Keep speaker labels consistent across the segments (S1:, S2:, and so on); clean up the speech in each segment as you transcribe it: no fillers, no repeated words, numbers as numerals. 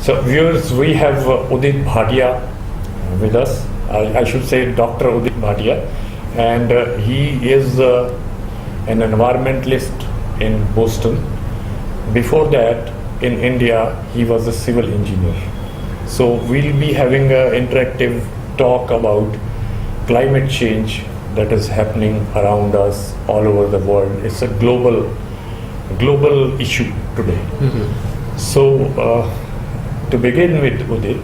S1: So viewers, we have Udit Bhatia with us. I should say Dr. Udit Bhatia, and he is an environmentalist in Boston. Before that, in India, he was a civil engineer. So we'll be having an interactive talk about climate change that is happening around us all over the world. It's a global issue today. Mm-hmm. So to begin with, Udit,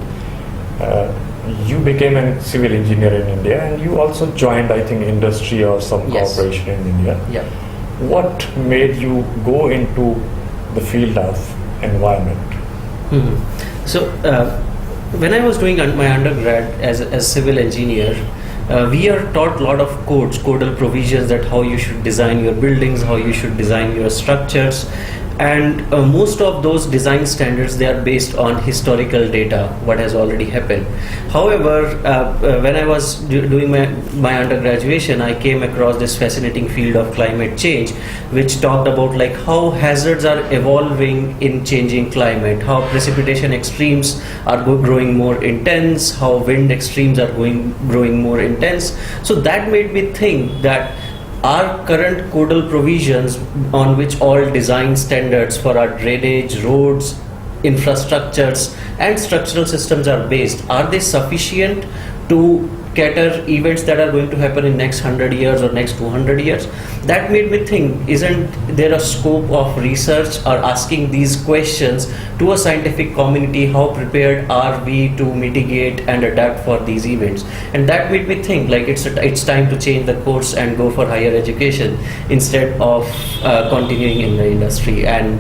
S1: you became a civil engineer in India, and you also joined, I think, industry or some corporation in India.
S2: Yeah.
S1: What made you go into the field of environment?
S2: Mm-hmm. So when I was doing my undergrad as civil engineer, we are taught a lot of codal provisions, that how you should design your buildings, how you should design your structures, and most of those design standards, they are based on historical data, what has already happened. However, when I was doing my undergraduation, I came across this fascinating field of climate change, which talked about like how hazards are evolving in changing climate, how precipitation extremes are growing more intense, how wind extremes are growing more intense. So that made me think that our current codal provisions on which all design standards for our drainage, roads, infrastructures and structural systems are based, are they sufficient to cater events that are going to happen in next 100 years or next 200 years? That made me think, isn't there a scope of research or asking these questions to a scientific community? How prepared are we to mitigate and adapt for these events? And that made me think like it's time to change the course and go for higher education instead of continuing in the industry. And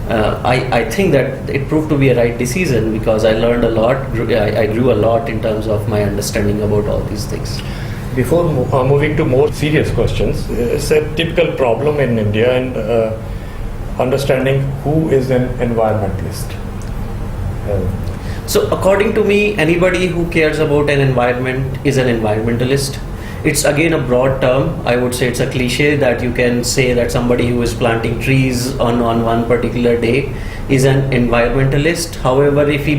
S2: I think that it proved to be a right decision, because I learned a lot, I grew a lot in terms of my understanding about all these things.
S1: Before moving to more serious questions, it's a typical problem in India, and understanding who is an environmentalist.
S2: So according to me, anybody who cares about an environment is an environmentalist. It's again a broad term. I would say it's a cliche that you can say that somebody who is planting trees on one particular day is an environmentalist. However, if he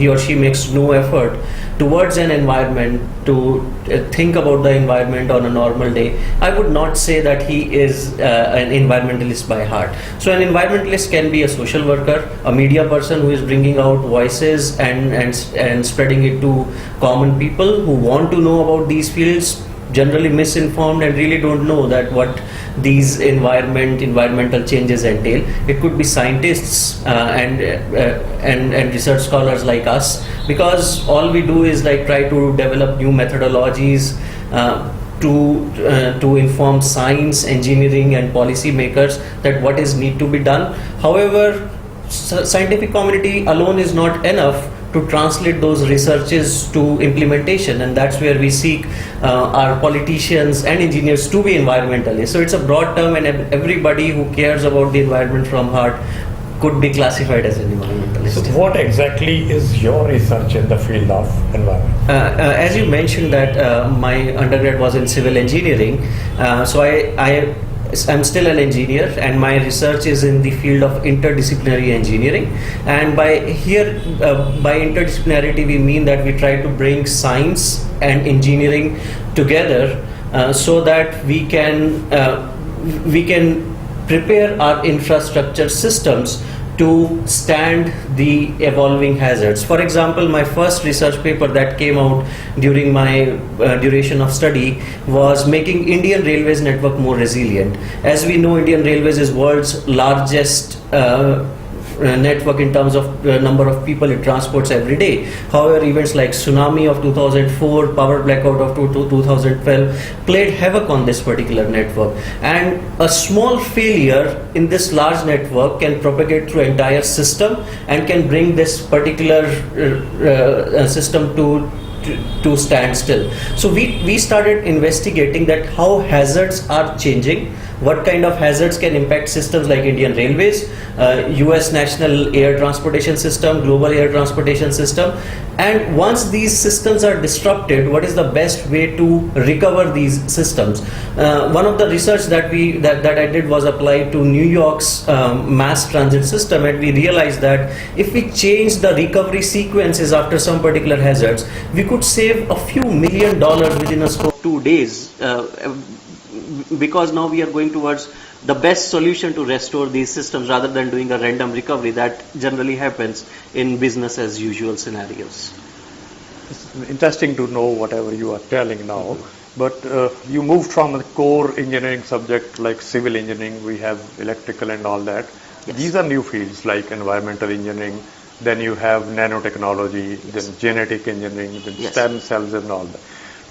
S2: or she makes no effort towards an environment, to think about the environment on a normal day, I would not say that he is an environmentalist by heart. So an environmentalist can be a social worker, a media person who is bringing out voices and spreading it to common people who want to know about these fields, generally misinformed and really don't know that what these environmental changes entail. It could be scientists and research scholars like us, because all we do is like try to develop new methodologies to inform science, engineering and policy makers that what is need to be done. However, scientific community alone is not enough to translate those researches to implementation, and that's where we seek our politicians and engineers to be environmentalists. So it's a broad term, and everybody who cares about the environment from heart could be classified as an environmentalist.
S1: So what exactly is your research in the field of environment?
S2: As you mentioned that my undergrad was in civil engineering, so I'm still an engineer, and my research is in the field of interdisciplinary engineering. And by interdisciplinarity we mean that we try to bring science and engineering together so that we can prepare our infrastructure systems to stand the evolving hazards. For example, my first research paper that came out during my duration of study was making Indian Railways network more resilient. As we know, Indian Railways is world's largest network in terms of number of people it transports every day. However, events like tsunami of 2004, power blackout of 2012 played havoc on this particular network, and a small failure in this large network can propagate through entire system and can bring this particular system to stand still. So we started investigating that how hazards are changing, what kind of hazards can impact systems like Indian Railways, US National Air Transportation System, Global Air Transportation System, and once these systems are disrupted, what is the best way to recover these systems. One of the research that I did was applied to New York's mass transit system, and we realized that if we change the recovery sequences after some particular hazards, we could save a few $1 million within a scope of 2 days, because now we are going towards the best solution to restore these systems rather than doing a random recovery that generally happens in business as usual scenarios.
S1: It's interesting to know whatever you are telling now, but you moved from a core engineering subject like civil engineering, we have electrical and all that.
S2: Yes.
S1: These are new fields like environmental engineering, then you have nanotechnology,
S2: Yes.
S1: then genetic engineering, then
S2: Yes.
S1: stem cells and all that.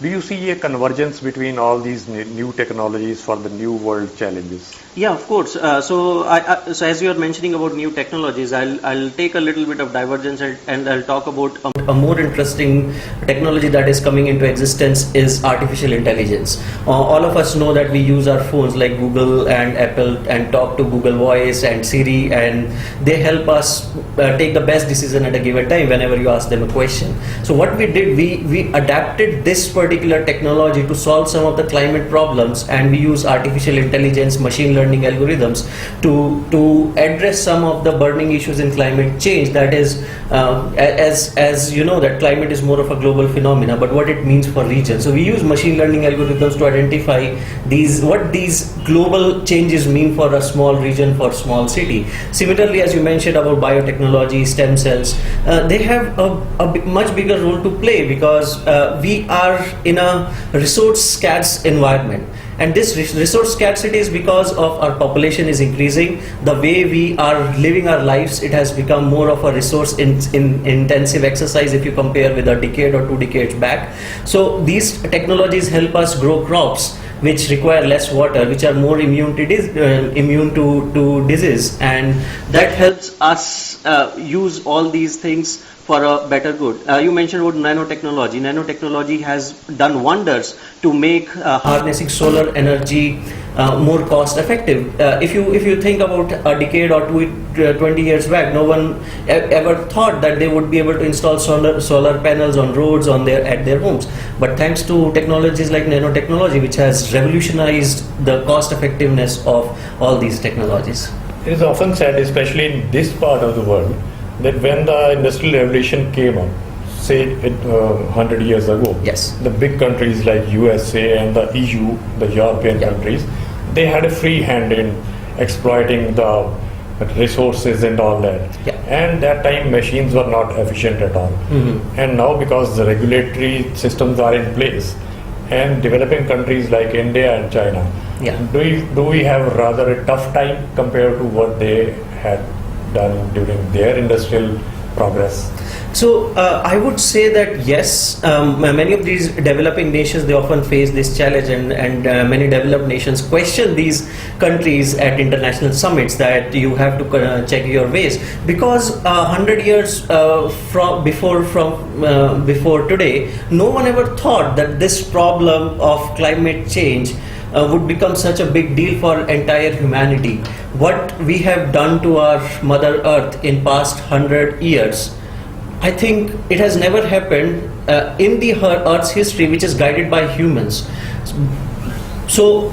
S1: Do you see a convergence between all these new technologies for the new world challenges?
S2: Yeah, of course. So as you are mentioning about new technologies, I'll take a little bit of divergence and I'll talk about a more interesting technology that is coming into existence is artificial intelligence. All of us know that we use our phones like Google and Apple and talk to Google Voice and Siri, and they help us take the best decision at a given time whenever you ask them a question. So what we did, we adapted this particular technology to solve some of the climate problems, and we use artificial intelligence, machine learning algorithms to address some of the burning issues in climate change. That is, as you know, that climate is more of a global phenomena, but what it means for regions. So we use machine learning algorithms to identify what these global changes mean for a small region, for small city. Similarly, as you mentioned about biotechnology, stem cells, they have a much bigger role to play because we are in a resource scarce environment. And this resource scarcity is because of our population is increasing. The way we are living our lives, it has become more of a resource intensive exercise if you compare with a decade or 2 decades back. So these technologies help us grow crops which require less water, which are more immune to disease, and that helps us use all these things for a better good. You mentioned about nanotechnology. Nanotechnology has done wonders to make harnessing solar energy more cost effective. If you think about a decade or 20 years back, no one ever thought that they would be able to install solar panels on roads at their homes. But thanks to technologies like nanotechnology, which has revolutionized the cost effectiveness of all these technologies.
S1: It is often said, especially in this part of the world, that when the industrial revolution came up, say 100 years ago,
S2: yes,
S1: the big countries like USA and the EU, the European countries, they had a free hand in exploiting the resources and all that.
S2: Yeah.
S1: And that time machines were not efficient at all.
S2: Mm-hmm.
S1: And now, because the regulatory systems are in place, and developing countries like India and China, do we have rather a tough time compared to what they had done during their industrial progress?
S2: So I would say that yes, many of these developing nations, they often face this challenge, and many developed nations question these countries at international summits that you have to check your ways, because 100 years before today, no one ever thought that this problem of climate change would become such a big deal for entire humanity. What we have done to our Mother Earth in past 100 years, I think it has never happened in the Earth's history, which is guided by humans. So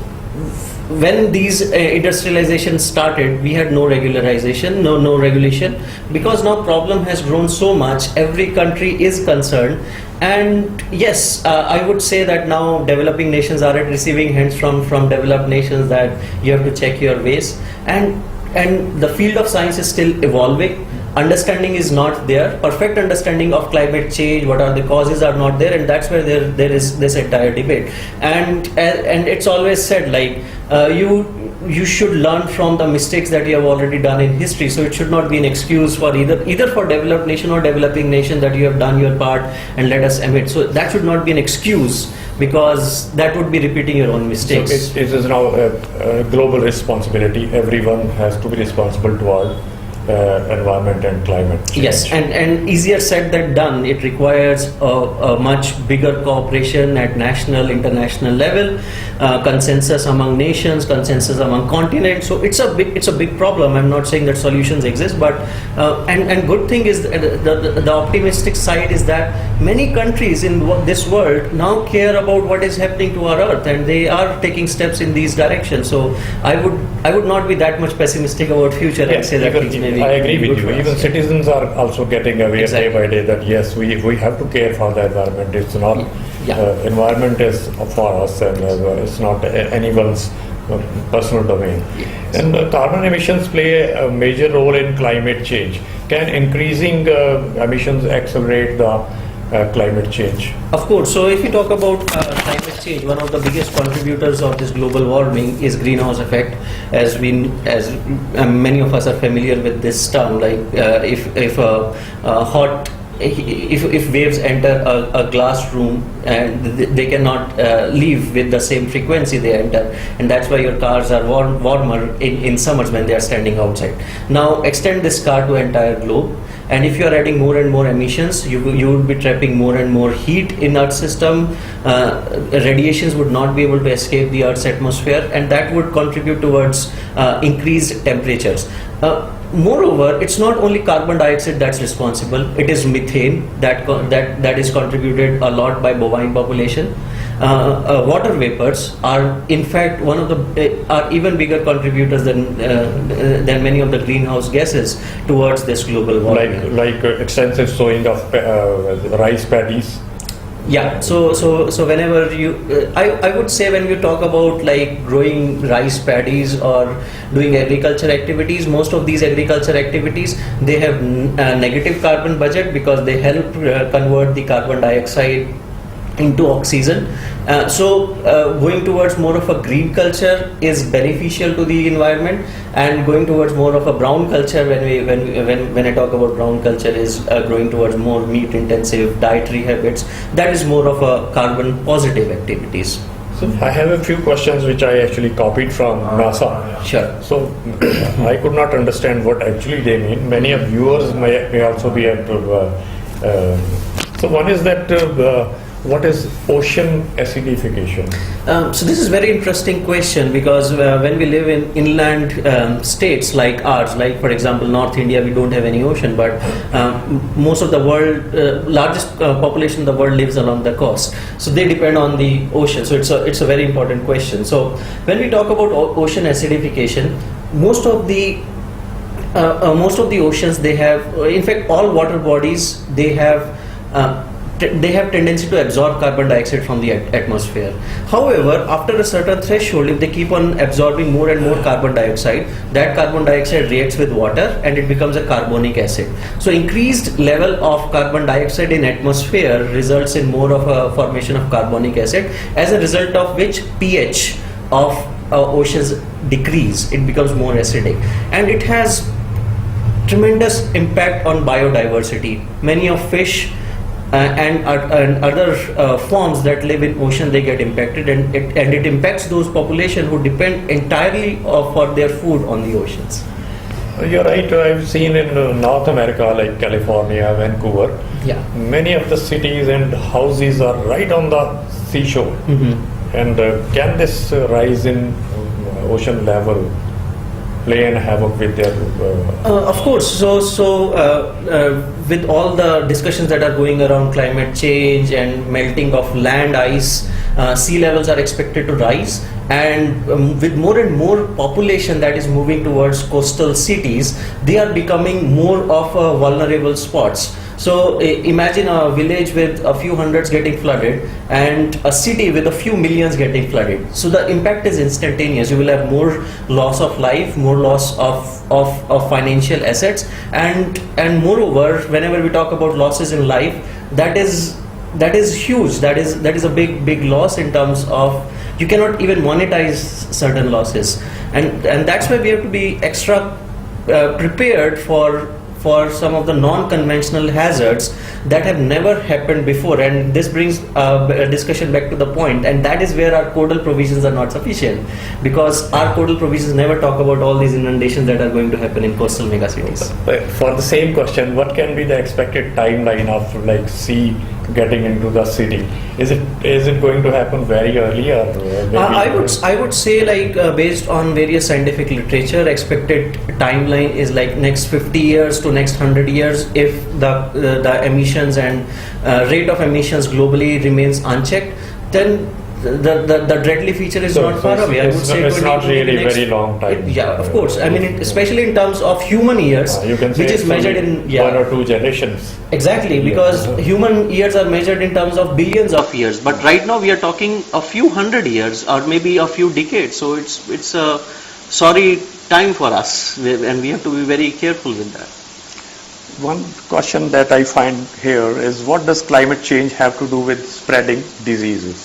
S2: when these industrializations started, we had no regularization, no regulation, because now problem has grown so much, every country is concerned. And yes, I would say that now developing nations are at receiving hands from developed nations, that you have to check your ways, and the field of science is still evolving. Understanding is not there. Perfect understanding of climate change, what are the causes, are not there, and that's where there is this entire debate. And it's always said, like, you should learn from the mistakes that you have already done in history. So it should not be an excuse for either for developed nation or developing nation that you have done your part and let us emit. So that should not be an excuse, because that would be repeating your own mistakes.
S1: So it is now a global responsibility. Everyone has to be responsible toward environment and climate change.
S2: Yes, and easier said than done. It requires a much bigger cooperation at national, international level, consensus among nations, consensus among continents. So it's a big problem. I'm not saying that solutions exist, but and good thing is the optimistic side is that many countries in this world now care about what is happening to our Earth, and they are taking steps in these directions. So I would not be that much pessimistic about future and say that things may be.
S1: I agree with you.
S2: for us.
S1: Even citizens are also getting aware
S2: Exactly.
S1: day by day that yes, we have to care for the environment. It's not environment is for us, and it's not anyone's personal domain.
S2: Yes.
S1: And carbon emissions play a major role in climate change. Can increasing emissions accelerate the climate change?
S2: Of course. So if you talk about climate change, one of the biggest contributors of this global warming is greenhouse effect. As many of us are familiar with this term, like if waves enter a glass room and they cannot leave with the same frequency they enter, and that's why your cars are warmer in summers when they are standing outside. Now extend this car to entire globe, and if you are adding more and more emissions, you would be trapping more and more heat in Earth's system. Radiations would not be able to escape the Earth's atmosphere, and that would contribute towards increased temperatures. Moreover, it's not only carbon dioxide that's responsible. It is methane that is contributed a lot by bovine population. Water vapors are in fact one of the are even bigger contributors than many of the greenhouse gases towards this global warming.
S1: Like extensive sowing of rice paddies.
S2: Yeah, so whenever I would say when we talk about like growing rice paddies or doing agriculture activities, most of these agriculture activities, they have negative carbon budget because they help convert the carbon dioxide into oxygen. Going towards more of a green culture is beneficial to the environment, and going towards more of a brown culture, when I talk about brown culture, is growing towards more meat intensive dietary habits. That is more of a carbon positive activities.
S1: So I have a few questions which I actually copied from NASA.
S2: Sure.
S1: So I could not understand what actually they mean. Many of viewers may also be able to. So one is that what is ocean acidification?
S2: So this is a very interesting question, because when we live in inland states like ours, like for example North India, we don't have any ocean, but most of the world, largest population in the world lives along the coast, so they depend on the ocean. So it's a very important question. So when we talk about ocean acidification, most of the oceans, they have, in fact all water bodies, they have tendency to absorb carbon dioxide from the atmosphere. However, after a certain threshold, if they keep on absorbing more and more carbon dioxide, that carbon dioxide reacts with water and it becomes a carbonic acid. So increased level of carbon dioxide in atmosphere results in more of a formation of carbonic acid, as a result of which pH of oceans decrease. It becomes more acidic, and it has tremendous impact on biodiversity. Many of fish and other forms that live in ocean, they get impacted, and it impacts those population who depend entirely for their food on the oceans.
S1: You're right. I've seen in North America, like California, Vancouver, many of the cities and houses are right on the seashore.
S2: Mm-hmm.
S1: And can this rise in ocean level play and havoc with their
S2: of course. So with all the discussions that are going around climate change and melting of land ice, sea levels are expected to rise, and with more and more population that is moving towards coastal cities, they are becoming more of vulnerable spots. So imagine a village with a few hundreds getting flooded and a city with a few millions getting flooded. So the impact is instantaneous. You will have more loss of life, more loss of financial assets, and moreover, whenever we talk about losses in life, that is huge. That is a big loss in terms of you cannot even monetize certain losses, and that's why we have to be extra prepared for for some of the non-conventional hazards that have never happened before. And this brings a discussion back to the point, and that is where our codal provisions are not sufficient, because our codal provisions never talk about all these inundations that are going to happen in coastal megacities.
S1: For the same question, what can be the expected timeline of like sea getting into the city? Is it going to happen very early, or maybe
S2: I would say, like based on various scientific literature, expected timeline is like next 50 years to next 100 years if the emissions and rate of emissions globally remains unchecked. Then the deadly feature is not far away. I would say
S1: it's not really very long time.
S2: Yeah, of course. I mean, especially in terms of human years,
S1: you can say
S2: which is measured in
S1: 1 or 2 generations.
S2: Exactly, because human years are measured in terms of billions of years. But right now we are talking a few hundred years or maybe a few decades. So it's a sorry time for us, and we have to be very careful with that.
S1: One question that I find here is, what does climate change have to do with spreading diseases?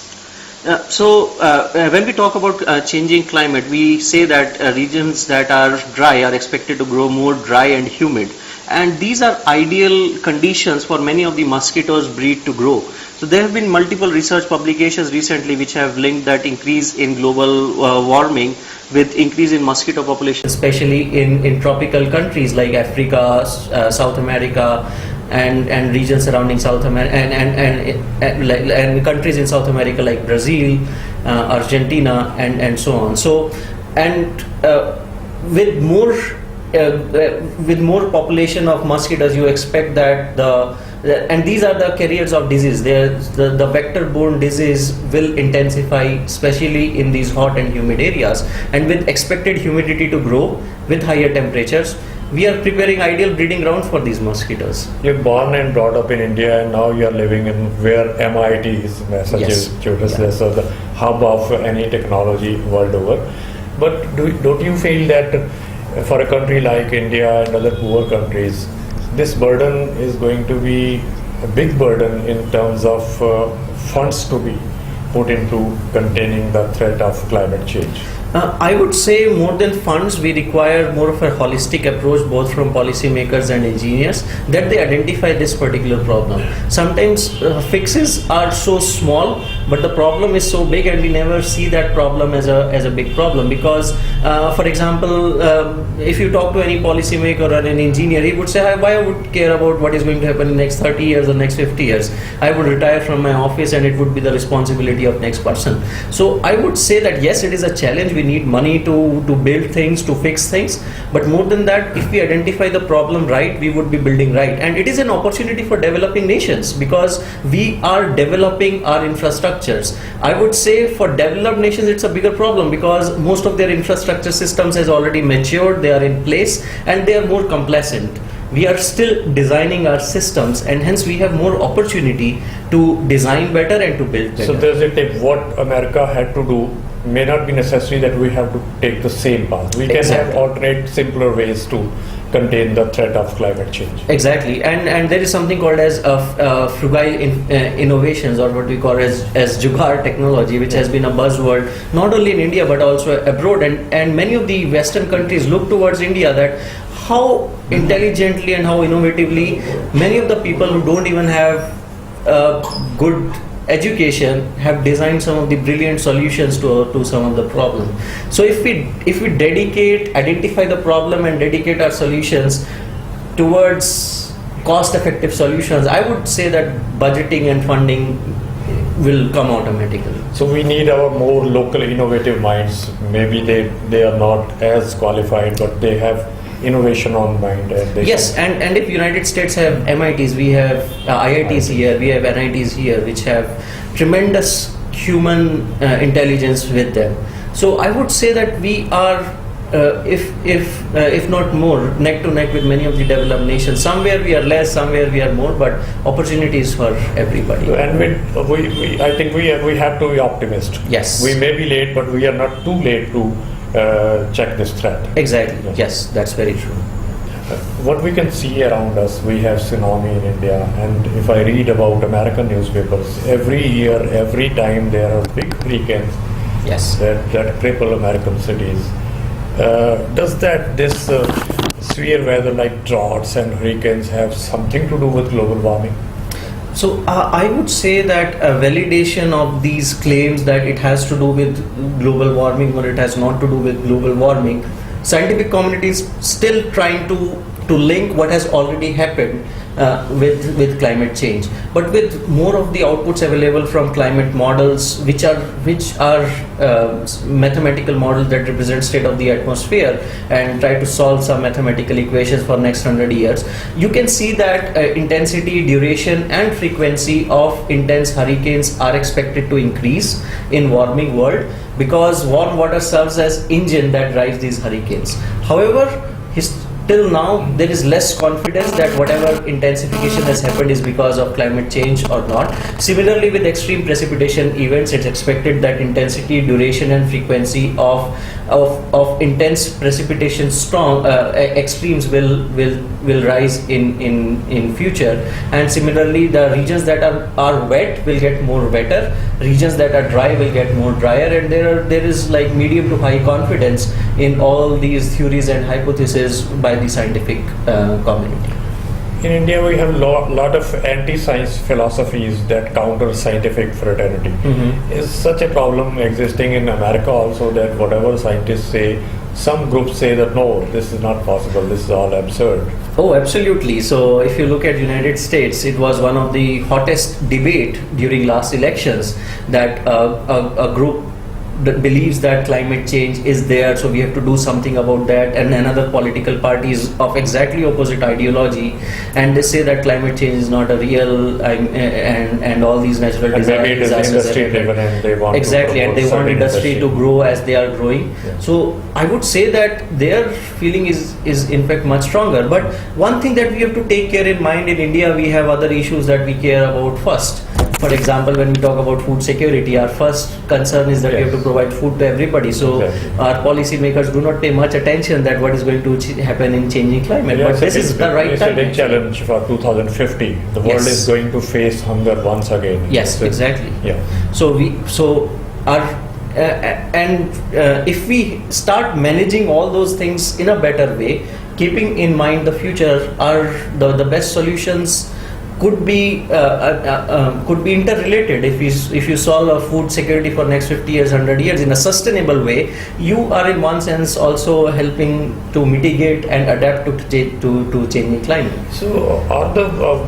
S2: When we talk about changing climate, we say that regions that are dry are expected to grow more dry and humid, and these are ideal conditions for many of the mosquitoes breed to grow. So there have been multiple research publications recently which have linked that increase in global warming with increase in mosquito population, especially in tropical countries like Africa, South America, and regions surrounding South America, and countries in South America like Brazil, Argentina, and so on. So, and with more population of mosquitoes, you expect that and these are the carriers of disease. The vector-borne disease will intensify, especially in these hot and humid areas. And with expected humidity to grow with higher temperatures, we are preparing ideal breeding ground for these mosquitoes.
S1: You're born and brought up in India, and now you're living in where MIT is, Massachusetts,
S2: Yes.
S1: so the hub of any technology world over. But don't you feel that for a country like India and other poor countries, this burden is going to be a big burden in terms of funds to be put into containing the threat of climate change?
S2: I would say more than funds, we require more of a holistic approach, both from policymakers and engineers, that they identify this particular problem. Sometimes fixes are so small, but the problem is so big, and we never see that problem as a big problem. Because, for example, if you talk to any policymaker or an engineer, he would say, why I would care about what is going to happen in the next 30 years or next 50 years? I would retire from my office, and it would be the responsibility of next person. So I would say that yes, it is a challenge. We need money to build things, to fix things, but more than that, if we identify the problem right, we would be building right. And it is an opportunity for developing nations, because we are developing our infrastructures. I would say for developed nations it's a bigger problem, because most of their infrastructure systems has already matured, they are in place, and they are more complacent. We are still designing our systems, and hence we have more opportunity to design better and to build better.
S1: So there's a tip. What America had to do may not be necessary that we have to take the same path. We can have alternate, simpler ways to contain the threat of climate change.
S2: Exactly, and there is something called as frugal innovations, or what we call as jugaad technology, which has been a buzzword not only in India but also abroad, and many of the Western countries look towards India that how intelligently and how innovatively many of the people who don't even have good education have designed some of the brilliant solutions to some of the problems. So if we identify the problem and dedicate our solutions towards cost-effective solutions, I would say that budgeting and funding will come automatically.
S1: So we need our more local innovative minds. Maybe they are not as qualified, but they have innovation on mind.
S2: Yes, and if United States have MITs, we have IITs here, we have NITs here, which have tremendous human intelligence with them. So I would say that we are, if not more, neck to neck with many of the developed nations. Somewhere we are less, somewhere we are more, but opportunities for everybody.
S1: And I think we have to be optimist.
S2: Yes.
S1: We may be late, but we are not too late to check this threat.
S2: Exactly. Yes, that's very true.
S1: What we can see around us, we have tsunami in India, and if I read about American newspapers, every year, every time there are big hurricanes that cripple American cities. Does this severe weather like droughts and hurricanes have something to do with global warming?
S2: So I would say that a validation of these claims that it has to do with global warming or it has not to do with global warming, scientific community is still trying to link what has already happened with climate change, but with more of the outputs available from climate models, which are mathematical models that represent state of the atmosphere and try to solve some mathematical equations for next 100 years. You can see that intensity, duration, and frequency of intense hurricanes are expected to increase in warming world because warm water serves as engine that drives these hurricanes. However, till now, there is less confidence that whatever intensification has happened is because of climate change or not. Similarly, with extreme precipitation events, it's expected that intensity, duration, and frequency of intense precipitation storm extremes will rise in future. And similarly, the regions that are wet will get more wetter. Regions that are dry will get more drier, and there is like medium to high confidence in all these theories and hypotheses by the scientific community.
S1: In India, we have lot of anti-science philosophies that counter scientific fraternity. Is such a problem existing in America also, that whatever scientists say, some groups say that no, this is not possible, this is all absurd?
S2: Oh, absolutely. So if you look at United States, it was one of the hottest debate during last elections that a group that believes that climate change is there, so we have to do something about that, and another political party is of exactly opposite ideology, and they say that climate change is not a real and all these natural
S1: and maybe it is industry driven and they want
S2: exactly, and they want industry to grow as they are growing.
S1: Yeah.
S2: So I would say that their feeling is in fact much stronger. But one thing that we have to take care in mind, in India we have other issues that we care about first. For example, when we talk about food security, our first concern is that we have to provide food to everybody. So our policy makers do not pay much attention that what is going to happen in changing climate.
S1: Yeah,
S2: but this is the right time.
S1: It's a big challenge for 2050. The world is going to face hunger once again.
S2: Yes, exactly.
S1: Yeah.
S2: If we start managing all those things in a better way, keeping in mind the future, the best solutions could be interrelated. If you solve a food security for next 50 years, 100 years in a sustainable way, you are in one sense also helping to mitigate and adapt to changing climate.
S1: So are the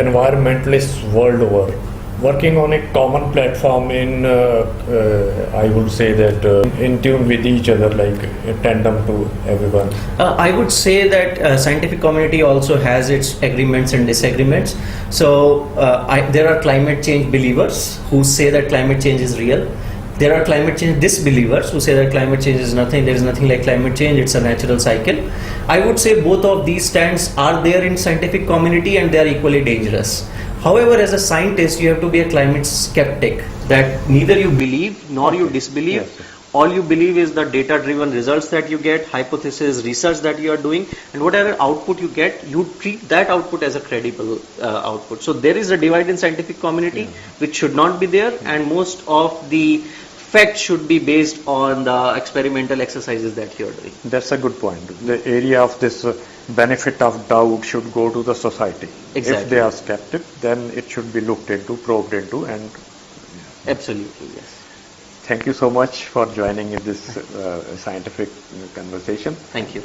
S1: environmentalists world over working on a common platform in, I would say that in tune with each other, like a tandem to everyone?
S2: I would say that scientific community also has its agreements and disagreements. So there are climate change believers who say that climate change is real. There are climate change disbelievers who say that climate change is nothing, there is nothing like climate change, it's a natural cycle. I would say both of these stands are there in scientific community and they are equally dangerous. However, as a scientist, you have to be a climate skeptic, that neither you believe nor you disbelieve.
S1: Yes.
S2: All you believe is the data-driven results that you get, hypothesis, research that you are doing, and whatever output you get, you treat that output as a credible output. So there is a divide in scientific community which should not be there, and most of the facts should be based on the experimental exercises that you are doing.
S1: That's a good point. The area of this benefit of doubt should go to the society.
S2: Exactly.
S1: If they are skeptic, then it should be looked into, probed into, and
S2: Absolutely, yes.
S1: thank you so much for joining in this scientific conversation.
S2: Thank you.